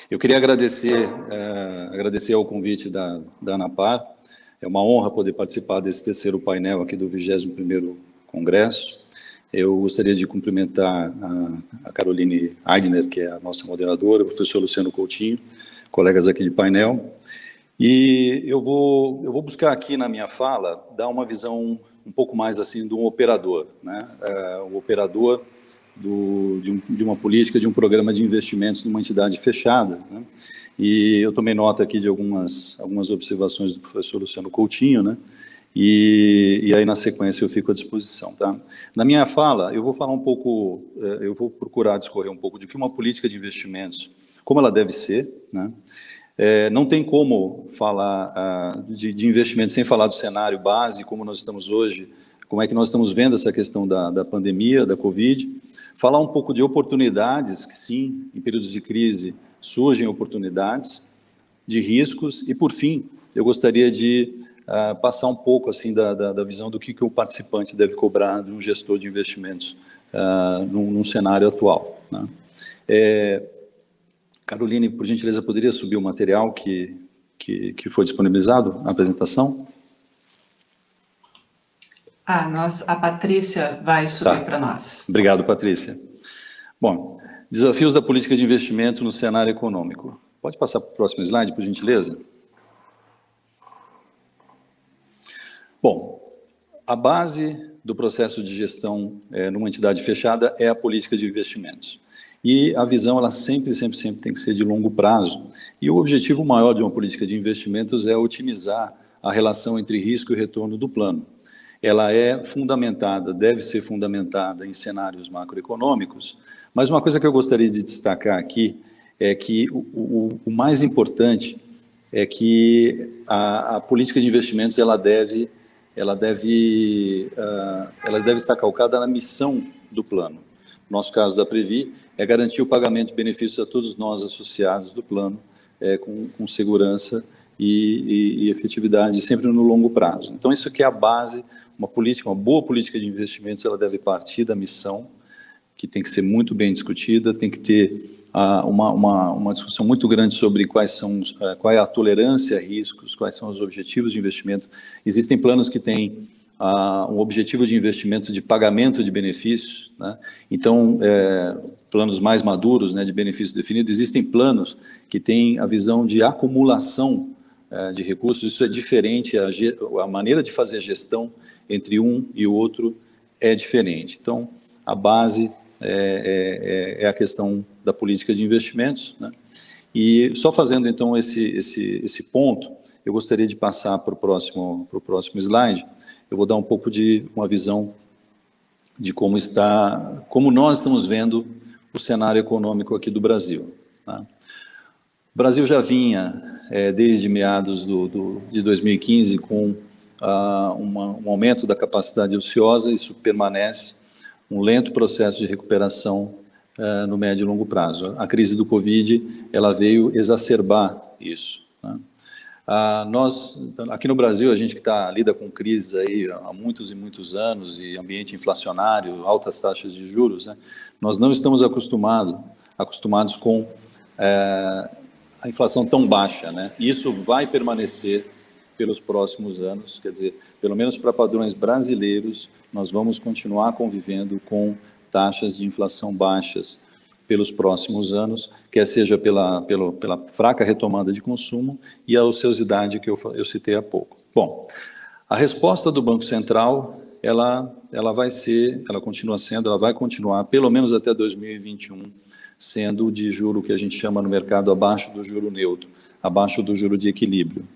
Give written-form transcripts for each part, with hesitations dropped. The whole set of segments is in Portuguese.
Eu queria agradecer ao convite da ANAPAR. É uma honra poder participar desse terceiro painel aqui do 21º Congresso. Eu gostaria de cumprimentar a Caroline Aigner, que é a nossa moderadora, o professor Luciano Coutinho, colegas aqui de painel. E eu vou buscar aqui na minha fala dar uma visão um pouco mais assim de um operador, né? Um operador de uma política, de um programa de investimentos numa entidade fechada, né? E eu tomei nota aqui de algumas observações do professor Luciano Coutinho, né? E aí, na sequência, eu fico à disposição, tá? Na minha fala, eu vou falar um pouco, eu vou procurar discorrer um pouco de que uma política de investimentos, como ela deve ser, né? Não tem como falar de investimento sem falar do cenário base, como nós estamos hoje, como é que nós estamos vendo essa questão da pandemia, da Covid. Falar um pouco de oportunidades, que sim, em períodos de crise surgem oportunidades, de riscos, e por fim, eu gostaria de passar um pouco assim da visão do que o participante deve cobrar de um gestor de investimentos num cenário atual, né? Caroline, por gentileza, poderia subir o material que foi disponibilizado na apresentação? A Patrícia vai subir para nós. Obrigado, Patrícia. Bom, desafios da política de investimentos no cenário econômico. Pode passar para o próximo slide, por gentileza? Bom, a base do processo de gestão numa entidade fechada é a política de investimentos. E a visão, ela sempre tem que ser de longo prazo. E o objetivo maior de uma política de investimentos é otimizar a relação entre risco e retorno do plano. Ela é fundamentada, deve ser fundamentada em cenários macroeconômicos, mas uma coisa que eu gostaria de destacar aqui é que o mais importante é que a política de investimentos ela deve estar calcada na missão do plano. No nosso caso da Previ, é garantir o pagamento de benefícios a todos nós associados do plano, com segurança e efetividade, sempre no longo prazo. Então, isso aqui é a base, uma boa política de investimentos, ela deve partir da missão, que tem que ser muito bem discutida, tem que ter uma discussão muito grande sobre qual é a tolerância a riscos, quais são os objetivos de investimento. Existem planos que têm um objetivo de investimento de pagamento de benefícios, né? Então, planos mais maduros, né, de benefícios definidos, existem planos que têm a visão de acumulação de recursos. Isso é diferente, a maneira de fazer a gestão entre um e o outro é diferente. Então, a base é a questão da política de investimentos, né? E só fazendo, então, esse ponto, eu gostaria de passar para o próximo slide. Eu vou dar um pouco de uma visão de como nós estamos vendo o cenário econômico aqui do Brasil, tá? O Brasil já vinha, desde meados de 2015, com um aumento da capacidade ociosa. Isso permanece, um lento processo de recuperação no médio e longo prazo. A crise do Covid, ela veio exacerbar isso, né? Nós, aqui no Brasil, a gente que lida com crises aí há muitos e muitos anos, e ambiente inflacionário, altas taxas de juros, né? Nós não estamos acostumados com a inflação tão baixa, né? Isso vai permanecer pelos próximos anos, quer dizer, pelo menos para padrões brasileiros, nós vamos continuar convivendo com taxas de inflação baixas pelos próximos anos, quer seja pela fraca retomada de consumo e a ociosidade que eu citei há pouco. Bom, a resposta do Banco Central, ela vai continuar, pelo menos até 2021, sendo de juro que a gente chama no mercado abaixo do juro neutro, abaixo do juro de equilíbrio.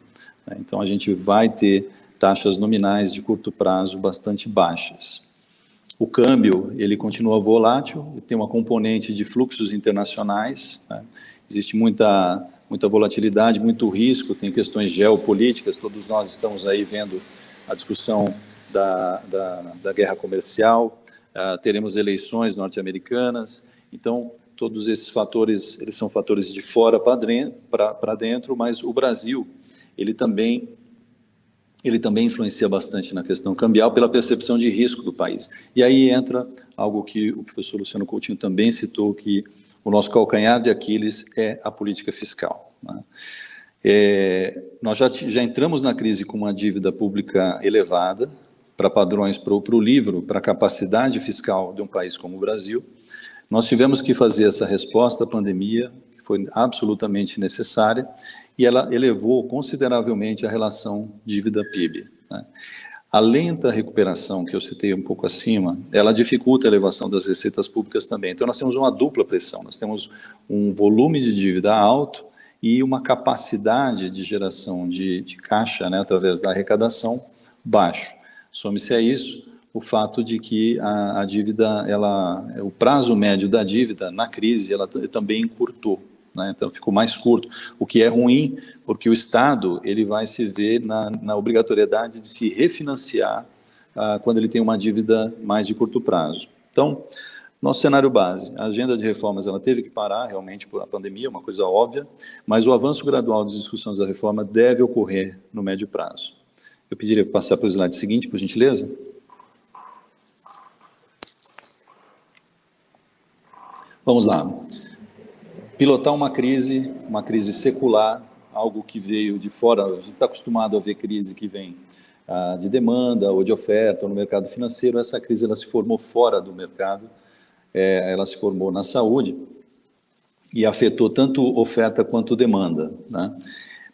Então, a gente vai ter taxas nominais de curto prazo bastante baixas. O câmbio, ele continua volátil, tem uma componente de fluxos internacionais, né? Existe muita volatilidade, muito risco, tem questões geopolíticas, todos nós estamos aí vendo a discussão da guerra comercial, teremos eleições norte-americanas, então todos esses fatores, eles são fatores de fora para dentro, mas o Brasil, ele também influencia bastante na questão cambial pela percepção de risco do país. E aí entra algo que o professor Luciano Coutinho também citou, que o nosso calcanhar de Aquiles é a política fiscal, né? Nós já entramos na crise com uma dívida pública elevada, para padrões para o livro, para a capacidade fiscal de um país como o Brasil. Nós tivemos que fazer essa resposta à pandemia, que foi absolutamente necessária, e ela elevou consideravelmente a relação dívida-PIB, né? A lenta recuperação, que eu citei um pouco acima, ela dificulta a elevação das receitas públicas também. Então, nós temos uma dupla pressão. Nós temos um volume de dívida alto e uma capacidade de geração de caixa, né, através da arrecadação, baixo. Some-se a isso o fato de que a dívida, o prazo médio da dívida na crise, ela também encurtou, né? Então ficou mais curto, o que é ruim, porque o Estado ele vai se ver na obrigatoriedade de se refinanciar quando ele tem uma dívida mais de curto prazo. Então, nosso cenário base, a agenda de reformas ela teve que parar realmente por a pandemia, uma coisa óbvia, mas o avanço gradual das discussões da reforma deve ocorrer no médio prazo. Eu pediria para passar para o slide seguinte, por gentileza. Vamos lá. Pilotar uma crise secular, algo que veio de fora. A gente está acostumado a ver crise que vem de demanda ou de oferta ou no mercado financeiro. Essa crise ela se formou fora do mercado, ela se formou na saúde e afetou tanto oferta quanto demanda, né?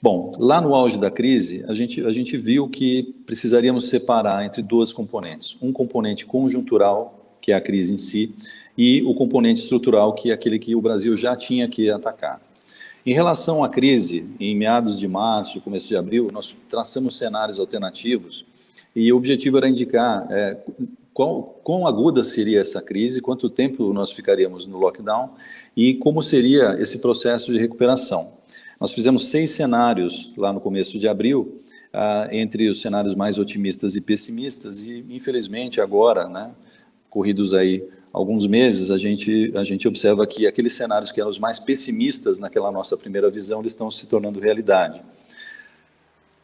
Bom, lá no auge da crise, a gente viu que precisaríamos separar entre duas componentes. Um componente conjuntural, que é a crise em si, e o componente estrutural, que é aquele que o Brasil já tinha que atacar. Em relação à crise, em meados de março, começo de abril, nós traçamos cenários alternativos e o objetivo era indicar quão aguda seria essa crise, quanto tempo nós ficaríamos no lockdown e como seria esse processo de recuperação. Nós fizemos 6 cenários lá no começo de abril, entre os cenários mais otimistas e pessimistas, e infelizmente agora, né, corridos aí alguns meses, a gente observa que aqueles cenários que eram os mais pessimistas naquela nossa primeira visão, eles estão se tornando realidade.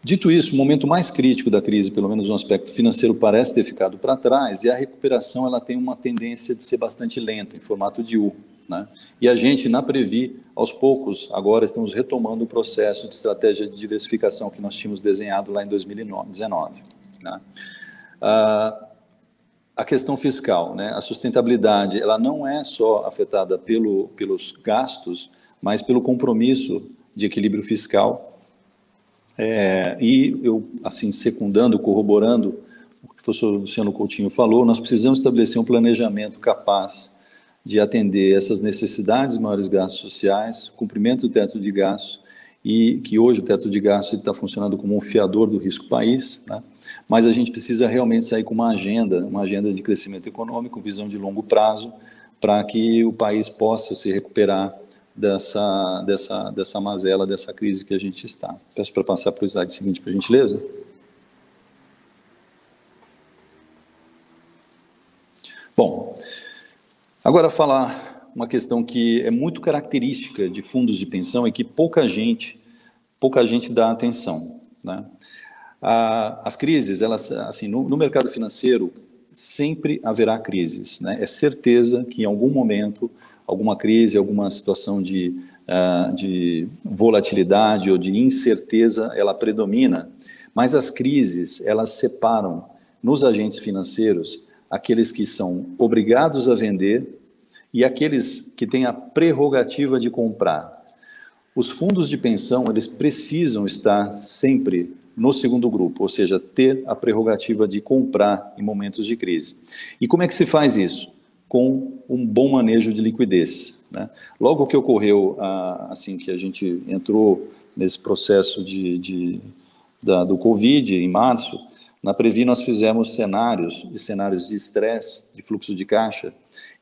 Dito isso, o momento mais crítico da crise, pelo menos no aspecto financeiro, parece ter ficado para trás, e a recuperação ela tem uma tendência de ser bastante lenta, em formato de U, né? E a gente, na Previ, aos poucos, agora estamos retomando o processo de estratégia de diversificação que nós tínhamos desenhado lá em 2019, né? A questão fiscal, né? A sustentabilidade, ela não é só afetada pelos gastos, mas pelo compromisso de equilíbrio fiscal. E eu, assim, secundando, corroborando o que o professor Luciano Coutinho falou, nós precisamos estabelecer um planejamento capaz de atender essas necessidades de maiores gastos sociais, cumprimento do teto de gastos, e que hoje o teto de gastos está funcionando como um fiador do risco país, né? Mas a gente precisa realmente sair com uma agenda de crescimento econômico, visão de longo prazo, para que o país possa se recuperar dessa mazela, dessa crise que a gente está. Peço para passar para o slide seguinte, por gentileza. Bom, agora falar uma questão que é muito característica de fundos de pensão e que pouca gente dá atenção, né? As crises, elas, assim, no mercado financeiro, sempre haverá crises, né? É certeza que em algum momento, alguma crise, alguma situação de volatilidade ou de incerteza, ela predomina, mas as crises, elas separam nos agentes financeiros aqueles que são obrigados a vender e aqueles que têm a prerrogativa de comprar. Os fundos de pensão, eles precisam estar sempre no segundo grupo, ou seja, ter a prerrogativa de comprar em momentos de crise. E como é que se faz isso? Com um bom manejo de liquidez, né? Logo que ocorreu, assim que a gente entrou nesse processo do Covid, em março, na Previ nós fizemos cenários de estresse, de fluxo de caixa,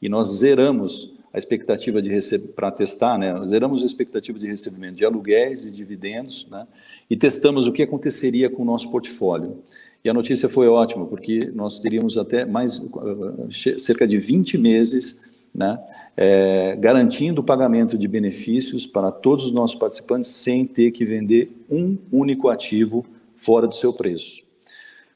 e nós zeramos a expectativa de para testar, né? Zeramos a expectativa de recebimento de aluguéis e dividendos, né? E testamos o que aconteceria com o nosso portfólio. E a notícia foi ótima, porque nós teríamos até cerca de 20 meses, né, garantindo o pagamento de benefícios para todos os nossos participantes sem ter que vender um único ativo fora do seu preço.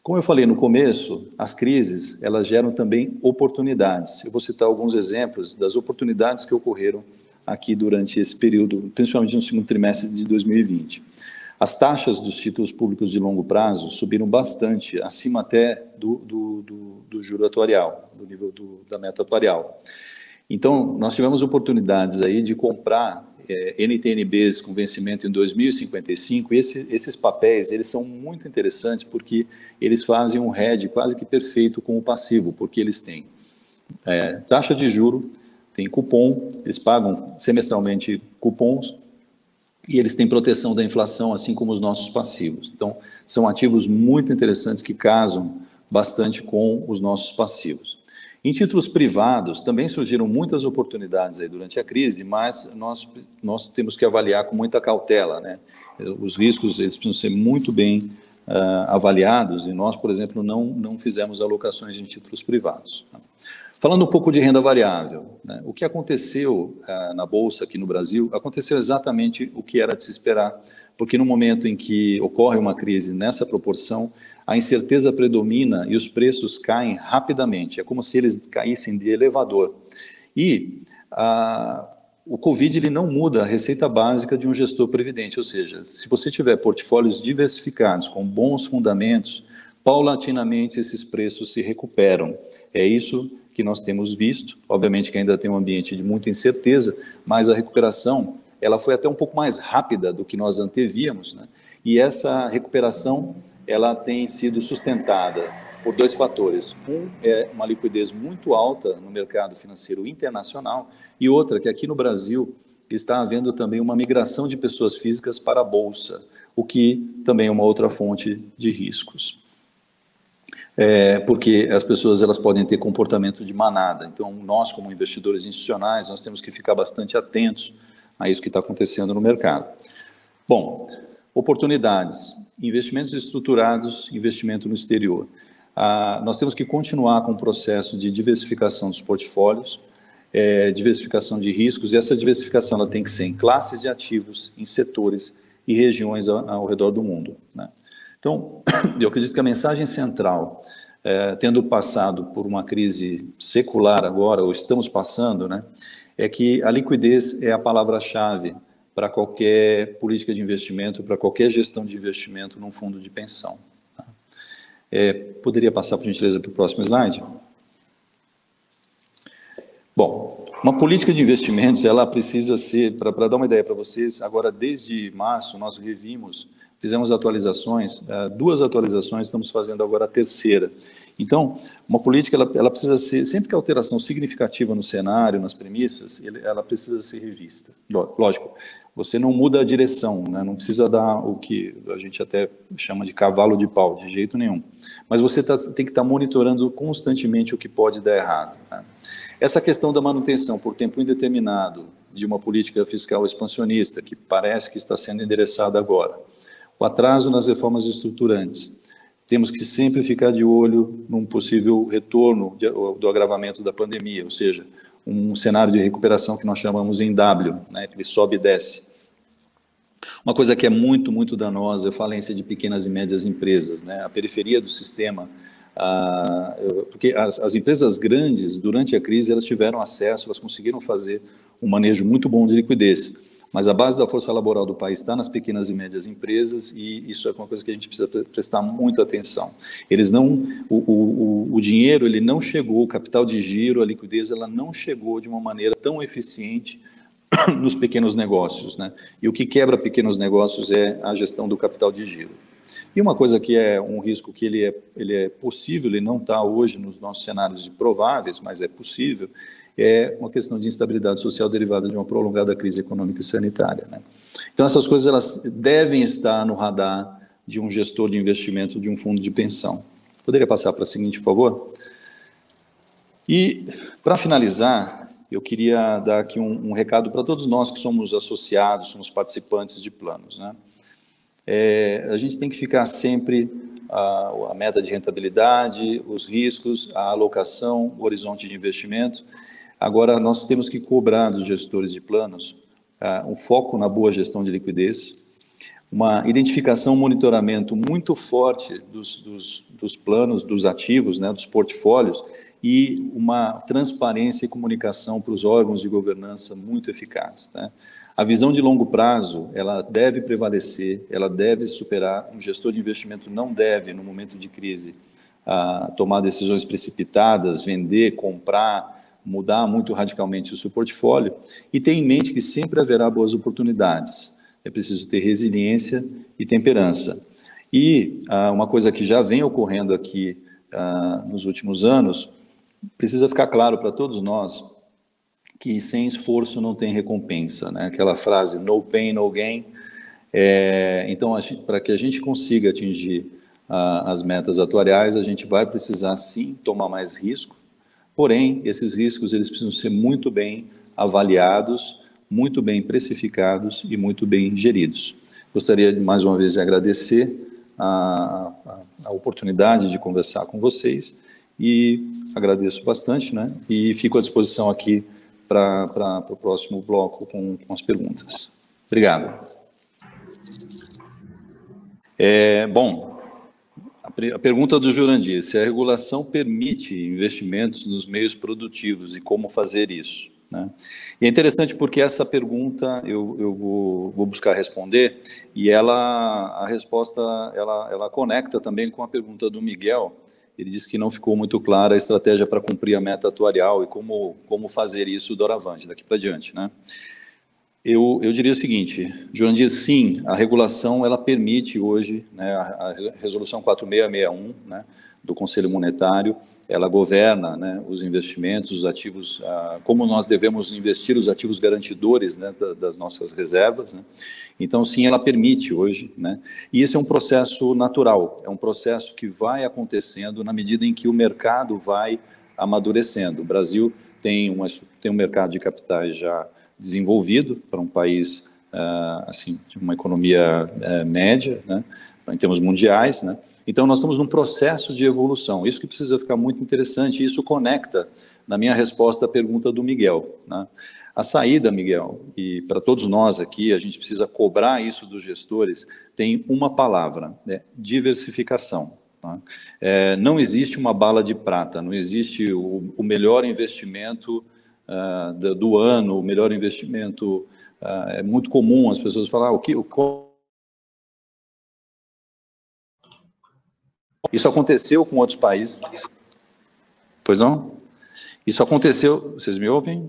Como eu falei no começo, as crises, elas geram também oportunidades. Eu vou citar alguns exemplos das oportunidades que ocorreram aqui durante esse período, principalmente no segundo trimestre de 2020. As taxas dos títulos públicos de longo prazo subiram bastante, acima até do juro atuarial, do nível da meta atuarial. Então, nós tivemos oportunidades aí de comprar NTN-Bs com vencimento em 2055, e esses papéis, eles são muito interessantes porque eles fazem um hedge quase que perfeito com o passivo, porque eles têm taxa de juro, tem cupom, eles pagam semestralmente cupons, e eles têm proteção da inflação, assim como os nossos passivos. Então, são ativos muito interessantes que casam bastante com os nossos passivos. Em títulos privados, também surgiram muitas oportunidades aí durante a crise, mas nós temos que avaliar com muita cautela, né? Os riscos, eles precisam ser muito bem avaliados, e nós, por exemplo, não fizemos alocações em títulos privados. Falando um pouco de renda variável, né? O que aconteceu na Bolsa aqui no Brasil, aconteceu exatamente o que era de se esperar, porque no momento em que ocorre uma crise nessa proporção, a incerteza predomina e os preços caem rapidamente, é como se eles caíssem de elevador. E o Covid ele não muda a receita básica de um gestor previdente, ou seja, se você tiver portfólios diversificados, com bons fundamentos, paulatinamente esses preços se recuperam. É isso que nós temos visto, obviamente que ainda tem um ambiente de muita incerteza, mas a recuperação ela foi até um pouco mais rápida do que nós antevíamos, né? E essa recuperação ela tem sido sustentada por dois fatores. Um é uma liquidez muito alta no mercado financeiro internacional, e outra que aqui no Brasil está havendo também uma migração de pessoas físicas para a Bolsa, o que também é uma outra fonte de riscos. Porque as pessoas elas podem ter comportamento de manada. Então, nós, como investidores institucionais, nós temos que ficar bastante atentos a isso que está acontecendo no mercado. Bom, oportunidades, investimentos estruturados, investimento no exterior. Nós temos que continuar com o processo de diversificação dos portfólios, diversificação de riscos, e essa diversificação ela tem que ser em classes de ativos, em setores e regiões ao redor do mundo, né? Então, eu acredito que a mensagem central, tendo passado por uma crise secular agora, ou estamos passando, né, é que a liquidez é a palavra-chave para qualquer política de investimento, para qualquer gestão de investimento num fundo de pensão. Tá? Poderia passar, por gentileza, para o próximo slide? Bom, uma política de investimentos, ela precisa ser, para dar uma ideia para vocês, agora desde março nós fizemos atualizações, duas atualizações, estamos fazendo agora a terceira. Então, uma política, ela precisa ser, sempre que a alteração significativa no cenário, nas premissas, ela precisa ser revista. Lógico, você não muda a direção, né? Não precisa dar o que a gente até chama de cavalo de pau, de jeito nenhum. Mas você tem que estar monitorando constantemente o que pode dar errado, né? Essa questão da manutenção por tempo indeterminado de uma política fiscal expansionista, que parece que está sendo endereçada agora, o atraso nas reformas estruturantes, temos que sempre ficar de olho num possível retorno do agravamento da pandemia, ou seja, um cenário de recuperação que nós chamamos em W, né, que ele sobe e desce. Uma coisa que é muito, muito danosa é a falência de pequenas e médias empresas, né, a periferia do sistema, porque as empresas grandes, durante a crise, elas tiveram acesso, elas conseguiram fazer um manejo muito bom de liquidez, mas a base da força laboral do país está nas pequenas e médias empresas, e isso é uma coisa que a gente precisa prestar muita atenção. Eles não, o dinheiro ele não chegou, o capital de giro, a liquidez, ela não chegou de uma maneira tão eficiente nos pequenos negócios, né? E o que quebra pequenos negócios é a gestão do capital de giro. E uma coisa que é um risco que ele é possível, ele não está hoje nos nossos cenários de prováveis, mas é possível, é uma questão de instabilidade social derivada de uma prolongada crise econômica e sanitária, né? Então, essas coisas elas devem estar no radar de um gestor de investimento de um fundo de pensão. Poderia passar para a seguinte, por favor? E, para finalizar, eu queria dar aqui um recado para todos nós que somos associados, somos participantes de planos, né? A gente tem que ficar sempre a meta de rentabilidade, os riscos, a alocação, o horizonte de investimento. Agora, nós temos que cobrar dos gestores de planos um foco na boa gestão de liquidez, uma identificação, monitoramento muito forte dos planos, dos ativos, né, dos portfólios, e uma transparência e comunicação para os órgãos de governança muito eficaz, né? A visão de longo prazo, ela deve prevalecer, ela deve superar. Um gestor de investimento não deve, no momento de crise, tomar decisões precipitadas, vender, comprar, mudar muito radicalmente o seu portfólio, e ter em mente que sempre haverá boas oportunidades. É preciso ter resiliência e temperança. E uma coisa que já vem ocorrendo aqui nos últimos anos, precisa ficar claro para todos nós que sem esforço não tem recompensa, né? Aquela frase, no pain, no gain. Então, para que a gente consiga atingir as metas atuariais, a gente vai precisar, sim, tomar mais risco, porém, esses riscos eles precisam ser muito bem avaliados, muito bem precificados e muito bem geridos. Gostaria, mais uma vez, de agradecer a oportunidade de conversar com vocês e agradeço bastante, né? E fico à disposição aqui para o próximo bloco com as perguntas. Obrigado. Bom, a pergunta do Jurandir, se a regulação permite investimentos nos meios produtivos e como fazer isso, né? E é interessante porque essa pergunta eu vou buscar responder e a resposta ela conecta também com a pergunta do Miguel. Ele disse que não ficou muito clara a estratégia para cumprir a meta atuarial e como fazer isso doravante, daqui para diante, né? Eu diria o seguinte, Jurandir, sim, a regulação ela permite hoje, né, a resolução 4661, né, do Conselho Monetário, ela governa, né, os investimentos, os ativos, como nós devemos investir os ativos garantidores, né, das nossas reservas, né? Então, sim, ela permite hoje, né? E isso é um processo natural, é um processo que vai acontecendo na medida em que o mercado vai amadurecendo. O Brasil tem um mercado de capitais já desenvolvido para um país, assim, de uma economia média, né, em termos mundiais, né? Então, nós estamos num processo de evolução. Isso que precisa ficar muito interessante, e isso conecta na minha resposta à pergunta do Miguel, né? A saída, Miguel, e para todos nós aqui, a gente precisa cobrar isso dos gestores, tem uma palavra, né? Diversificação. Tá? Não existe uma bala de prata, não existe o melhor investimento do ano, o melhor investimento. É muito comum as pessoas falarem, isso aconteceu com outros países. Pois não? Isso aconteceu, vocês me ouvem?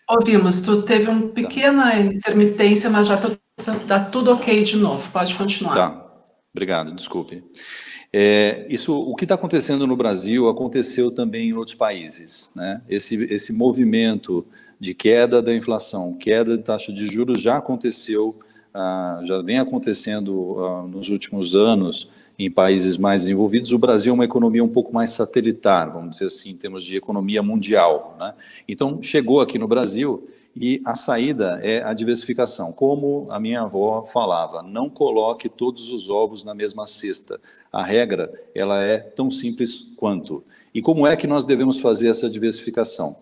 Ouvimos, tu teve uma pequena intermitência, mas já está tudo ok de novo, pode continuar. Tá, obrigado, desculpe. O que está acontecendo no Brasil aconteceu também em outros países, né? Esse movimento de queda da inflação, queda de taxa de juros já aconteceu, já vem acontecendo nos últimos anos em países mais desenvolvidos. O Brasil é uma economia um pouco mais satelitar, vamos dizer assim, em termos de economia mundial, né? Então, chegou aqui no Brasil e a saída é a diversificação. Como a minha avó falava, não coloque todos os ovos na mesma cesta. A regra, ela é tão simples quanto. E como é que nós devemos fazer essa diversificação?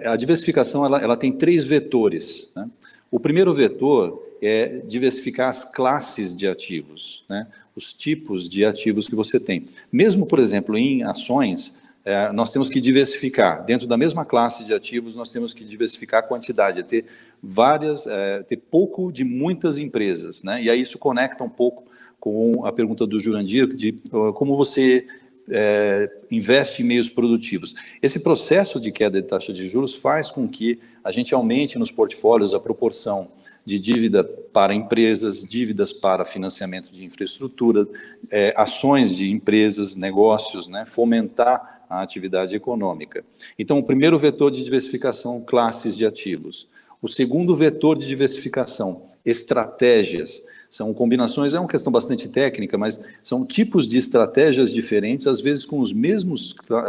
A diversificação, ela tem 3 vetores, né? O primeiro vetor é diversificar as classes de ativos, né? Os tipos de ativos que você tem. Mesmo, por exemplo, em ações, nós temos que diversificar. Dentro da mesma classe de ativos, nós temos que diversificar a quantidade, ter pouco de muitas empresas, né? E aí isso conecta um pouco com a pergunta do Jurandir, de como você investe em meios produtivos. Esse processo de queda de taxa de juros faz com que a gente aumente nos portfólios a proporção de dívida para empresas, dívidas para financiamento de infraestrutura, ações de empresas, negócios, né, fomentar a atividade econômica. Então, o primeiro vetor de diversificação, classes de ativos. O segundo vetor de diversificação, estratégias. São combinações, é uma questão bastante técnica, mas são tipos de estratégias diferentes, às vezes com as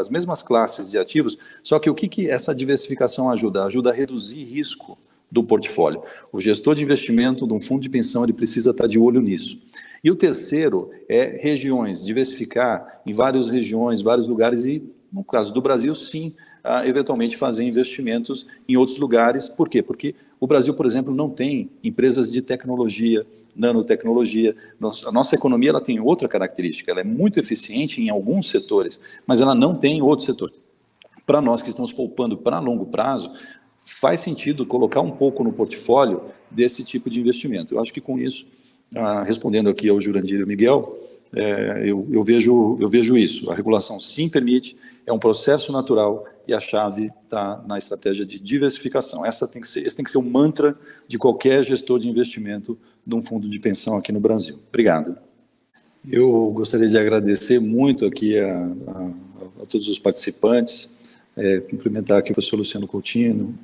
mesmas classes de ativos, só que o que essa diversificação ajuda? Ajuda a reduzir risco do portfólio. O gestor de investimento de um fundo de pensão, ele precisa estar de olho nisso. E o terceiro é regiões, diversificar em várias regiões, vários lugares e, no caso do Brasil, sim, eventualmente fazer investimentos em outros lugares. Por quê? Porque o Brasil, por exemplo, não tem empresas de tecnologia, nanotecnologia. A nossa economia ela tem outra característica, ela é muito eficiente em alguns setores, mas ela não tem outros setores. para nós que estamos poupando para longo prazo, faz sentido colocar um pouco no portfólio desse tipo de investimento. Eu acho que com isso, respondendo aqui ao Jurandir e ao Miguel, eu vejo isso. A regulação sim permite, é um processo natural e a chave está na estratégia de diversificação. Esse tem que ser o mantra de qualquer gestor de investimento de um fundo de pensão aqui no Brasil. Obrigado. Eu gostaria de agradecer muito aqui a todos os participantes, cumprimentar aqui o professor Luciano Coutinho,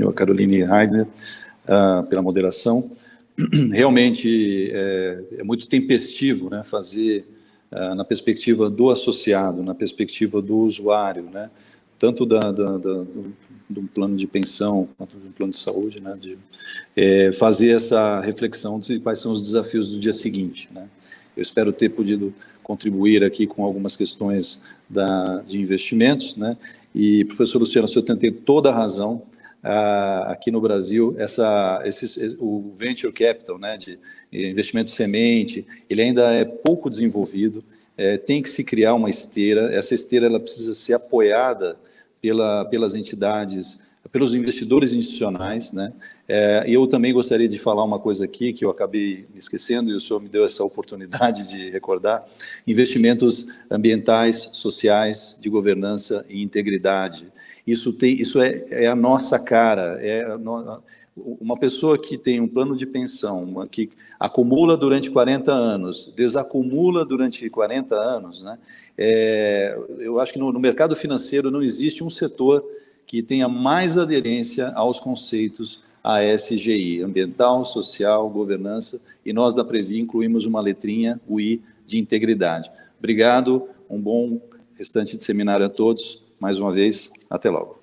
a Caroline Heidner, pela moderação. Realmente é muito tempestivo, né, fazer na perspectiva do associado, na perspectiva do usuário, né, tanto do plano de pensão quanto do plano de saúde, né, fazer essa reflexão de quais são os desafios do dia seguinte, né. Eu espero ter podido contribuir aqui com algumas questões de investimentos, né, e, professor Luciano, o senhor tem toda a razão. Aqui no Brasil, o venture capital, né, de investimento semente, ele ainda é pouco desenvolvido, tem que se criar uma esteira, essa esteira ela precisa ser apoiada pelas entidades, pelos investidores institucionais, né, e eu também gostaria de falar uma coisa aqui, que eu acabei me esquecendo, e o senhor me deu essa oportunidade de recordar: investimentos ambientais, sociais, de governança e integridade. Isso é a nossa cara. Uma pessoa que tem um plano de pensão, que acumula durante 40 anos, desacumula durante 40 anos, né? Eu acho que no mercado financeiro não existe um setor que tenha mais aderência aos conceitos ASGI, ambiental, social, governança, e nós da Previ incluímos uma letrinha, o I, de integridade. Obrigado, um bom restante de seminário a todos. Mais uma vez, até logo.